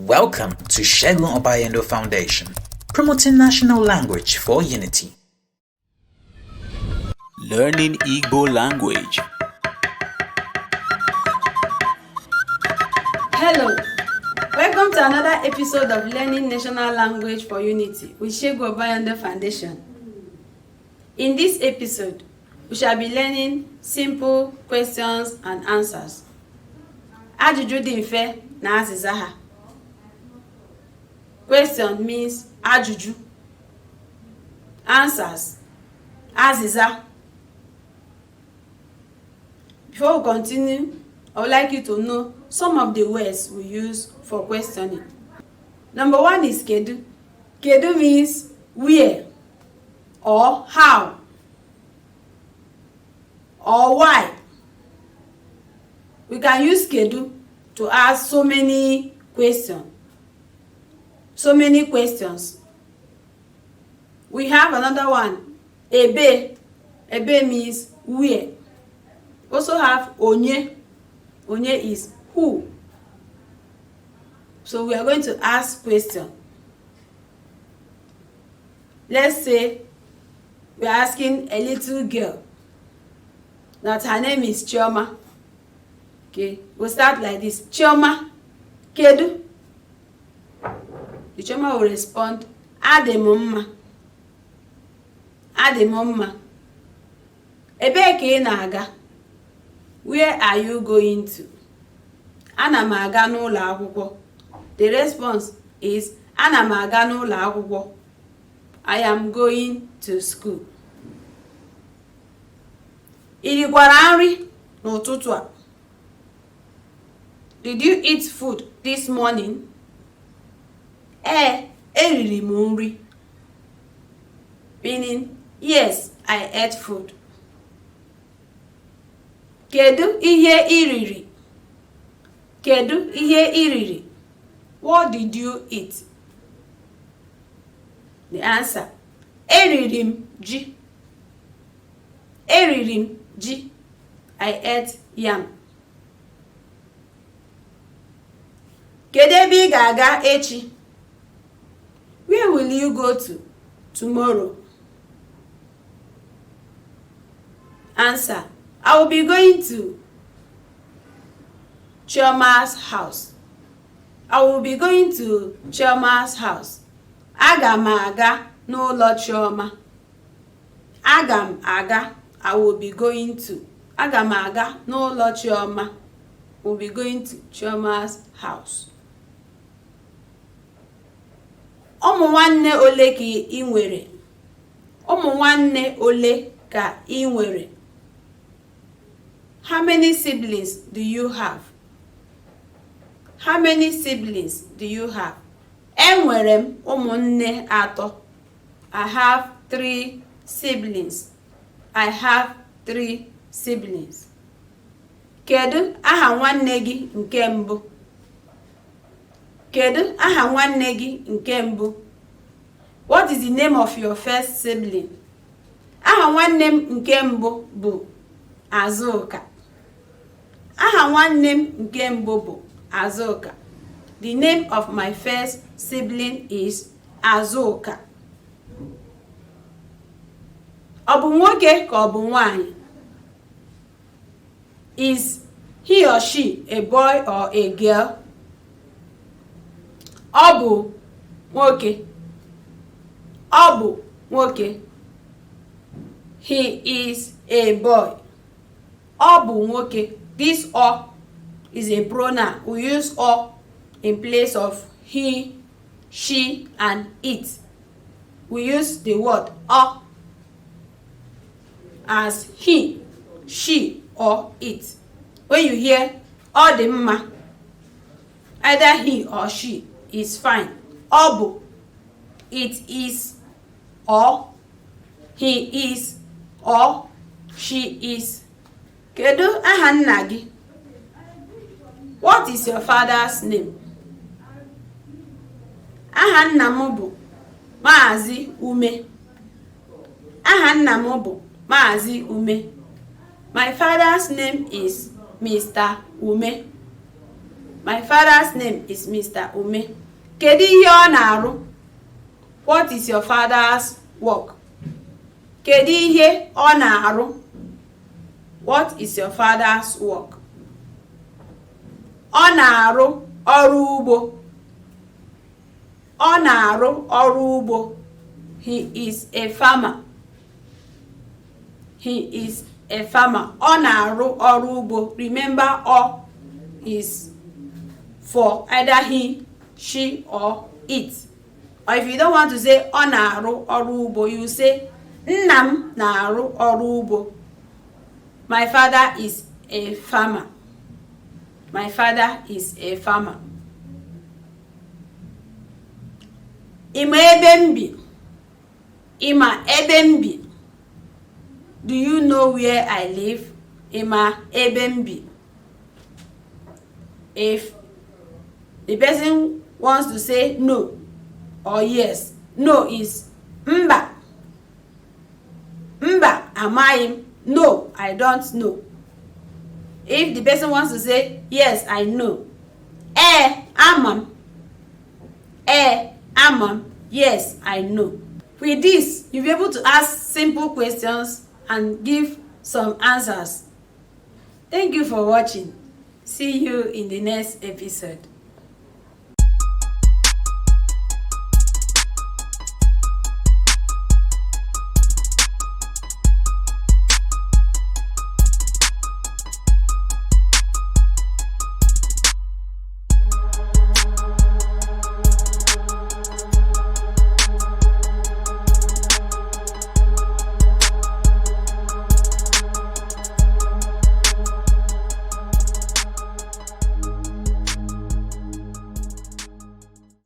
Welcome to Segun Obayendo Foundation, promoting national language for unity. Learning Igbo language. Hello, welcome to another episode of Learning National Language for Unity with Segun Obayendo Foundation. In this episode, we shall be learning simple questions and answers. Ajụjụ dị mfe na azịza ha. Question means ajụjụ. Answers, azịza. Before we continue, I would like you to know some of the words we use for questioning. Number one is kedu. Kedu means where or how or why. We can use kedu to ask so many questions. We have another one, ebe. Ebe means where. Also have onye. Onye is who. So we are going to ask question. Let's say we are asking a little girl that her name is Chioma. Okay, we'll start like this. Chioma, kedu? The Chioma will respond, adị m mma. Adị m mma. Ebee ka ị na-aga? Where are you going to? Ana m aga n'ụlọ akwụkwọ. The response is, ana m aga n'ụlọ akwụkwọ. I am going to school. Ị rikwara nri n'ụtụtụ a? Did you eat food this morning? Eriri m nri. Meaning, yes, I ate food. Kedu ihe ị riri? Kedu ihe ị riri? What did you eat? The answer, eriri m ji. Eriri m ji. I ate yam. Kedu ebe ị ga-aga echi? Where will you go to tomorrow? Answer, I will be going to Chioma's house. I will be going to Chioma's house. Aga m aga n'ụlọ Chioma. Aga m aga, I will be going to. Aga m aga n'ụlọ Chioma. Will be going to Chioma's house. Ụmụ nwanne ole ka ị nwere? Ụmụ nwanne ole ka ị nwere? How many siblings do you have? How many siblings do you have? Enwere m ụmụnne atọ. I have 3 siblings. I have 3 siblings. Kedu aha nwanne gị nke mbụ? Kedu aha nwanne gị nke mbụ? What is the name of your first sibling? Aha nwanne m nke mbụ bụ Azụka. Aha nwanne m nke mbụ bụ Azụka. The name of my first sibling is Azụka. Ọ bụ nwoke ka ọ bụ nwanyị? Is he or she a boy or a girl? Ọ bụ nwoke. Ọ bụ nwoke. He is a boy. Ọ bụ nwoke. This "ọ" is a pronoun. We use "ọ" in place of he, she, and it. We use the word "ọ" as he, she, or it. When you hear "ọ dị mma," either he or she is fine. Ọ bụ, it is, or he is, or she is. Kedu aha nna gị? What is your father's name? Aha nna m bụ Maazị Ume. Aha nna m bụ Maazị Ume. My father's name is Mr. Ume. My father's name is Mr. Ume. Kedu ihe ọ na-arụ? What is your father's work? Kedu ihe ọ na-arụ? What is your father's work? Ọ na-arụ ọrụ ugbo. Ọ na-arụ ọrụ ugbo. He is a farmer. He is a farmer. Ọ na-arụ ọrụ ugbo. Remember, ọ is for either he, she, or it. Or if you don't want to say ọ na-arụ ọrụ ugbo, you say nna m na-arụ ọrụ ugbo. My father is a farmer. My father is a farmer. Ịma ebe m bi? Ịma ebe m bi? Do you know where I live? Ịma ebe m bi? If the person wants to say no or yes, no is mba. Mba, amaghị m. No, I don't know. If the person wants to say yes, I know. Ama m. Ama m. Yes, I know. With this, you'll be able to ask simple questions and give some answers. Thank you for watching. See you in the next episode.